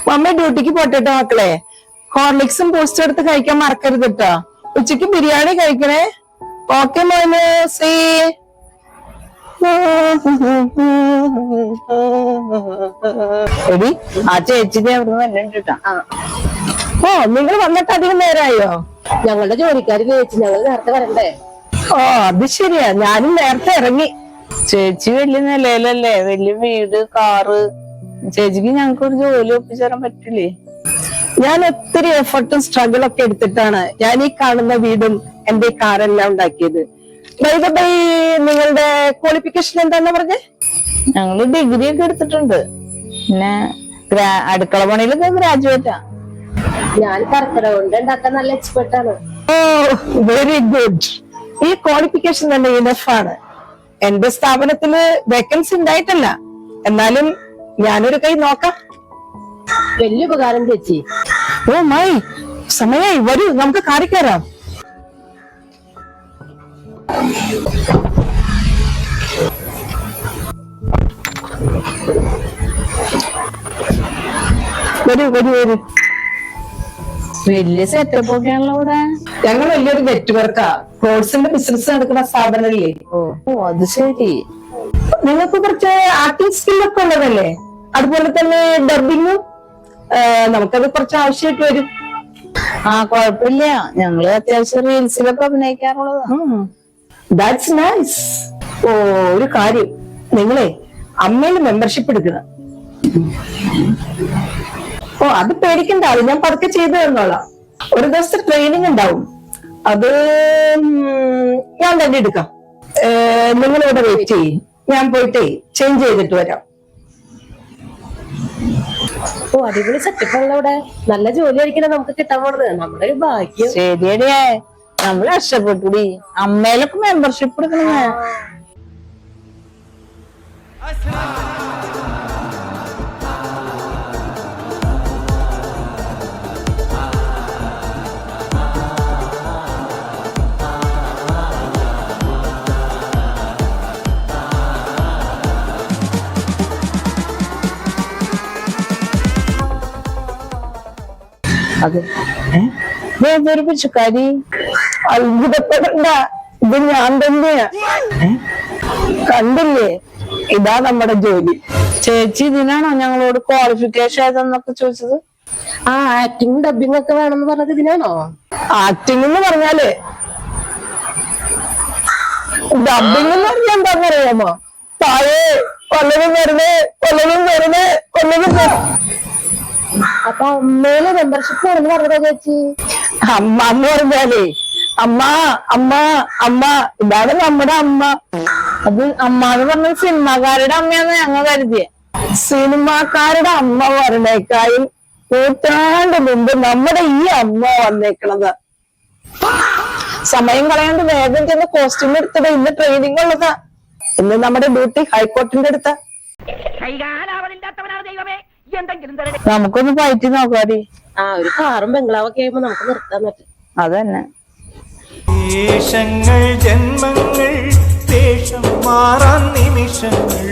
Mummy ഡ്യൂട്ടിക്ക് പോട്ടെട്ടോ മക്കളെ. ഹോർലിക്സും ബൂസ്റ്റും എടുത്ത് കഴിക്കാൻ മറക്കരുത് കേട്ടോ. ഉച്ചക്ക് ബിരിയാണി കഴിക്കണേ. ഓക്കെ മോനെ, സീ. എടി ആ ചേച്ചിന്റെ അവിടുന്ന് വന്നിട്ടാ. ഓ, നിങ്ങൾ വന്നിട്ട് അധികം നേരമായോ? ഞങ്ങളുടെ ജോലിക്കാര് ചേച്ചി, ഞങ്ങൾ നേരത്തെ വരണ്ടേ? ഓ, അത് ശരിയാ, ഞാനും നേരത്തെ ഇറങ്ങി. ചേച്ചി വലിയ നിലയിലല്ലേ, വലിയ വീട്, കാറ്. ചേച്ചിക്ക് ഞങ്ങക്ക് ഒരു ജോലി ഒപ്പിച്ചേരാൻ പറ്റില്ലേ? ഞാൻ ഒത്തിരി എഫർട്ടും സ്ട്രഗിളും ഒക്കെ എടുത്തിട്ടാണ് ഞാൻ ഈ കാണുന്ന വീടും എന്റെ ഈ കാറെല്ലാം ഉണ്ടാക്കിയത്. നിങ്ങളുടെ ക്വാളിഫിക്കേഷൻ എന്താന്ന് പറഞ്ഞേ? ഞങ്ങള് ഡിഗ്രി ഒക്കെ എടുത്തിട്ടുണ്ട്. പിന്നെ അടുക്കള പണിയിലൊക്കെ ഗ്രാജുവേറ്റാ. ഞാൻ കർക്കിടക കൊണ്ട് ഉണ്ടാക്കാൻ നല്ല എക്സ്പെർട്ട് ആണ്. ഓ, വെരി ഗുഡ്. ഈ ക്വാളിഫിക്കേഷൻ തന്നെ ഇനഫാണ്. എന്റെ സ്ഥാപനത്തില് വേക്കൻസി ഉണ്ടായിട്ടല്ല, എന്നാലും ഞാനൊരു കൈ നോക്കാം. വലിയ ഉപകാരം ചേച്ചി. ഓ മൈ, സമയായി, വരൂ നമുക്ക് കാറി കയറാം. വരൂ വരൂ വരൂ. വലിയ സെറ്റപ്പ് ഒക്കെ ആണല്ലോ ഇവിടെ. ഞങ്ങൾ വലിയൊരു നെറ്റ്വർക്കാ. ഫ്രോഡ്സിന്റെ ബിസിനസ് നടക്കുന്ന സ്ഥാപനമല്ലേ. ഓ അത് ശരി. നിങ്ങൾക്ക് കുറച്ച് ആക്ടിങ് സ്കില്ലൊക്കെ ഉള്ളതല്ലേ? അതുപോലെ തന്നെ ഡബിങ്ങും നമുക്കത് കുറച്ച് ആവശ്യമായിട്ട് വരും. ആ, കൊഴപ്പില്ല. ഞങ്ങള് അത്യാവശ്യം റീൽസിലൊക്കെ അഭിനയിക്കാറുള്ളതാ. That's nice. ഓ, ഒരു കാര്യം, നിങ്ങളെ അമ്മയിൽ മെമ്പർഷിപ്പ് എടുക്കണം. ഓ, അത് പേടിക്കണ്ട, അത് ഞാൻ പതുക്കെ ചെയ്തു തന്നോളാം. ഒരു ദിവസത്തെ ട്രെയിനിങ് ഉണ്ടാവും, അത് ഞാൻ തന്നെ എടുക്കാം. നിങ്ങളിവിടെ വെയിറ്റ് ചെയ്യും, ഞാൻ പോയിട്ടേ ചേഞ്ച് ചെയ്തിട്ട് വരാം. ഓ, അടിപൊളി സെറ്റപ്പ് ആണല്ലോ ഇവിടെ. നല്ല ജോലി ആയിരിക്കണം നമുക്ക് കിട്ടാൻ പോണത്. നമ്മുടെ ഒരു ഭാഗ്യം. ശരിയടിയേ, നമ്മൾ രക്ഷപ്പെട്ടുടി. അമ്മയിലൊക്കെ മെമ്പർഷിപ്പ് എടുക്കണേ. അതെ, പിച്ചുക്കാരി. അത്ഭുതപ്പെടണ്ട, ഇത് ഞാൻ തന്നെയാ. കണ്ടില്ലേ, ഇതാ നമ്മുടെ ജോലി. ചേച്ചി ഇതിനാണോ ഞങ്ങളോട് ക്വാളിഫിക്കേഷൻ ഏതെന്നൊക്കെ ചോദിച്ചത്? ആ, ആക്ടിങ് ഡബിങ് ഒക്കെ വേണമെന്ന് പറഞ്ഞത് ഇതിനാണോ? ആക്ടിങ് എന്ന് പറഞ്ഞാല് ഡബിങ് എന്ന് പറഞ്ഞാൽ എന്താന്ന് അറിയാമോ? താഴെ കൊല്ലതും വരുന്നേ, കൊല്ലതും വരുന്നേ, കൊല്ലതും വരും. അപ്പൊ അമ്മയില് മെമ്പർഷിപ്പ് ആണെന്ന് പറഞ്ഞതാ ചേച്ചി? അമ്മ എന്ന് പറഞ്ഞാലേ അമ്മ അമ്മ അമ്മ, ഇതാണ് നമ്മുടെ അമ്മ. അത് അമ്മ എന്ന് പറഞ്ഞ സിനിമാക്കാരുടെ അമ്മയാന്ന് ഞങ്ങൾ കരുതിയേ. സിനിമാക്കാരുടെ അമ്മ പറഞ്ഞേക്കായും നൂറ്റാണ്ട് മുമ്പ് നമ്മുടെ ഈ അമ്മ വന്നേക്കണത്. സമയം കളയാണ്ട് വേഗം ചെന്ന് കോസ്റ്റ്യൂം എടുത്തത്. ഇന്ന് ട്രെയിനിങ് ഉള്ളതാ. ഇന്ന് നമ്മുടെ ഡ്യൂട്ടി ഹൈക്കോർട്ടിന്റെ അടുത്ത. നമുക്കൊന്ന് പയറ്റി നോക്കാടി. ആ, ഒരു കാറും ബംഗ്ലാവൊക്കെ ആകുമ്പോ നമുക്ക് നിർത്താൻ പറ്റും. അതന്നെ. ദേശങ്ങൾ ജന്മങ്ങൾ ദേശം മാറാൻ നിമിഷങ്ങൾ